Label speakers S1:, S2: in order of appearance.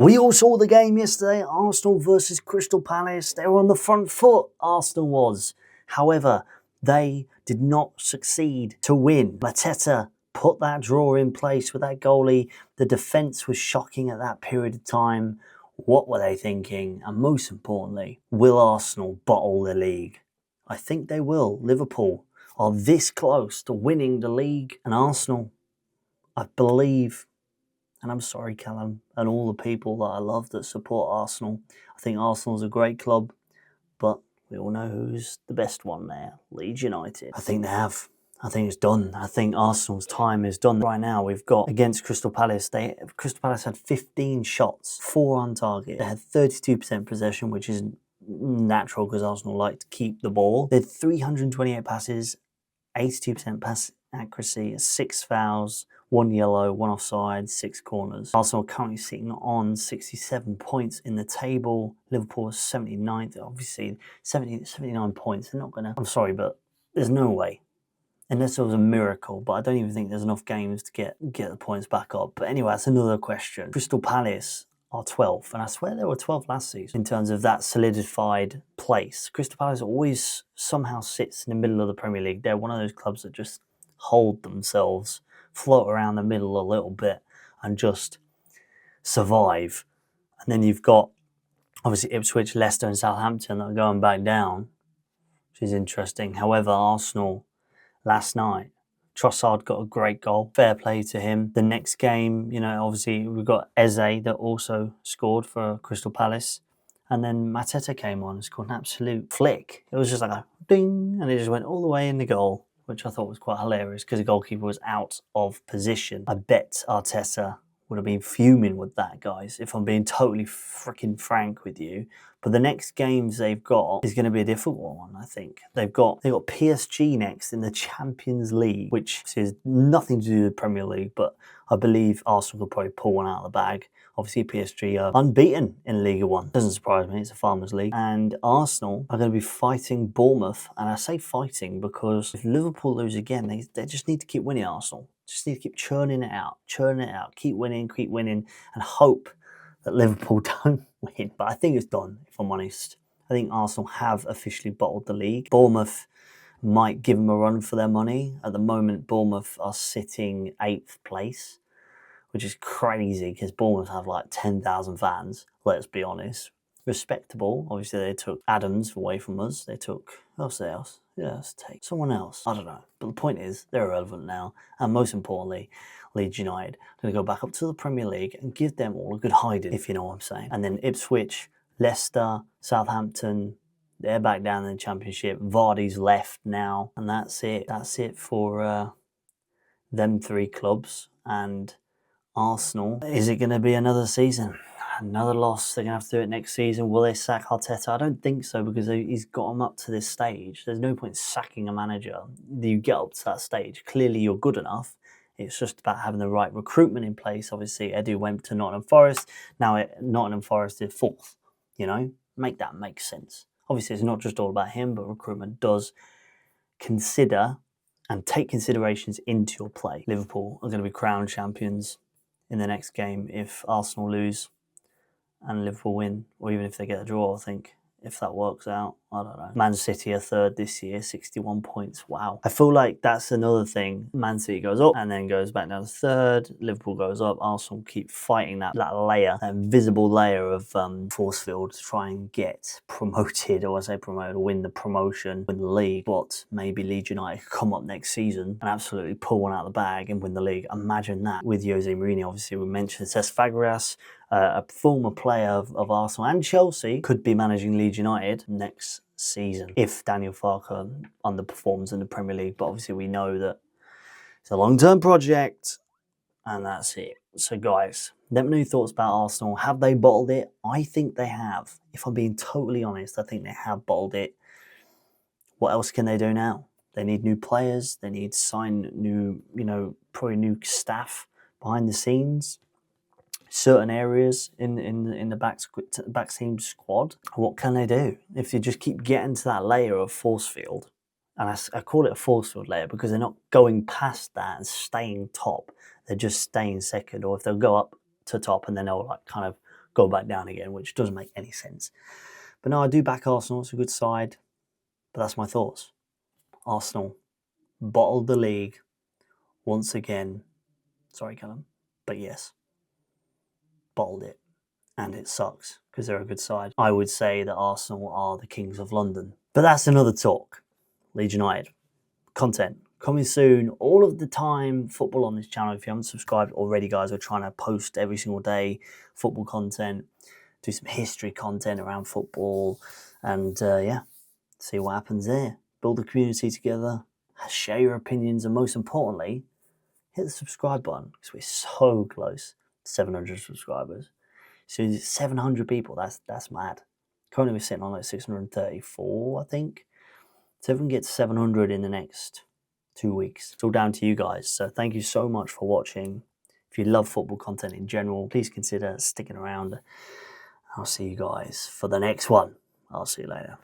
S1: We all saw the game yesterday, Arsenal versus Crystal Palace. They were on the front foot, Arsenal was. However, they did not succeed to win. Mateta put that draw in place with that goalie. The defence was shocking at that period of time. What were they thinking? And most importantly, will Arsenal bottle the league? I think they will. Liverpool are this close to winning the league. And Arsenal, I believe, and I'm sorry, Callum, and all the people that I love that support Arsenal. I think Arsenal's a great club, but we all know who's the best one there, Leeds United. I think they have. I think it's done. I think Arsenal's time is done. Right now, we've got against Crystal Palace. Crystal Palace had 15 shots, 4 on target. They had 32% possession, which is natural because Arsenal like to keep the ball. They had 328 passes, 82% pass accuracy, 6 fouls, 1 yellow, 1 offside, 6 corners. Arsenal currently sitting on 67 points in the table. Liverpool is 79th. Obviously, 79 points. They're not going to... I'm sorry, but there's no way. Unless it was a miracle, but I don't even think there's enough games to get the points back up. But anyway, that's another question. Crystal Palace are 12th, and I swear they were 12th last season in terms of that solidified place. Crystal Palace always somehow sits in the middle of the Premier League. They're one of those clubs that just hold themselves, float around the middle a little bit, and just survive. And then you've got, obviously, Ipswich, Leicester and Southampton that are going back down, which is interesting. However, Arsenal, last night, Trossard got a great goal. Fair play to him. The next game, obviously we've got Eze that also scored for Crystal Palace. And then Mateta came on and scored an absolute flick. It was just like a ding, and it just went all the way in the goal, which I thought was quite hilarious because the goalkeeper was out of position. I bet Arteta would have been fuming with that, guys, if I'm being totally freaking frank with you. But the next games they've got is going to be a difficult one, I think. They've got PSG next in the Champions League, which has nothing to do with the Premier League, but I believe Arsenal could probably pull one out of the bag. Obviously, PSG are unbeaten in Ligue 1. Doesn't surprise me, it's a farmers' league. And Arsenal are going to be fighting Bournemouth. And I say fighting because if Liverpool lose again, they just need to keep winning, Arsenal. Just need to keep churning it out, keep winning, and hope that Liverpool don't win. But I think it's done, if I'm honest. I think Arsenal have officially bottled the league. Bournemouth might give them a run for their money. At the moment, Bournemouth are sitting 8th place, which is crazy because Bournemouth have like 10,000 fans, let's be honest. Respectable. Obviously, they took Adams away from us. They took... who else? Yeah, let's take someone else. I don't know. But the point is, they're irrelevant now. And most importantly, Leeds United are going to go back up to the Premier League and give them all a good hiding, if you know what I'm saying. And then Ipswich, Leicester, Southampton, they're back down in the Championship. Vardy's left now. And that's it. That's it for them 3 clubs. And Arsenal, is it going to be another season? Another loss? They're going to have to do it next season. Will they sack Arteta? I don't think so because he's got them up to this stage. There's no point sacking a manager. You get up to that stage. Clearly you're good enough. It's just about having the right recruitment in place. Obviously, Edu went to Nottingham Forest. Now Nottingham Forest is 4th. Make that make sense. Obviously, it's not just all about him, but recruitment does consider and take considerations into your play. Liverpool are going to be crowned champions in the next game if Arsenal lose and Liverpool win, or even if they get a draw, I think. If that works out, I don't know. Man City are 3rd this year, 61 points. Wow. I feel like that's another thing. Man City goes up and then goes back down to 3rd. Liverpool goes up. Arsenal keep fighting that layer, that invisible layer of force field to try and get promoted, or I say promoted, or win the promotion, win the league. But maybe Leeds United could come up next season and absolutely pull one out of the bag and win the league. Imagine that with Jose Mourinho. Obviously, we mentioned Cesc Fabregas, a former player of Arsenal and Chelsea, could be managing Leeds United next season if Daniel Farke underperforms in the Premier League. But obviously we know that it's a long-term project and that's it. So guys, let me know your thoughts about Arsenal. Have they bottled it? I think they have. If I'm being totally honest, I think they have bottled it. What else can they do now? They need new players. They need to sign new, probably new staff behind the scenes. Certain areas in the back team squad. What can they do if you just keep getting to that layer of force field? And I call it a force field layer because they're not going past that and staying top. They're just staying second. Or if they'll go up to top and then they'll kind of go back down again, which doesn't make any sense. But no, I do back Arsenal. It's a good side. But that's my thoughts. Arsenal bottled the league once again. Sorry, Callum. But yes, bottled it. And it sucks because they're a good side. I would say that Arsenal are the kings of London. But that's another talk. Leeds United. Content coming soon, all of the time. Football on this channel. If you haven't subscribed already, guys, we're trying to post every single day football content, do some history content around football, and yeah, see what happens there. Build a community together, share your opinions, and most importantly, hit the subscribe button because we're so close to 700 subscribers. So 700 people, that's mad. Currently we're sitting on like 634, I think. So if we can get to 700 in the next 2 weeks, it's all down to you guys. So thank you so much for watching. If you love football content in general, please consider sticking around. I'll see you guys for the next one. I'll see you later.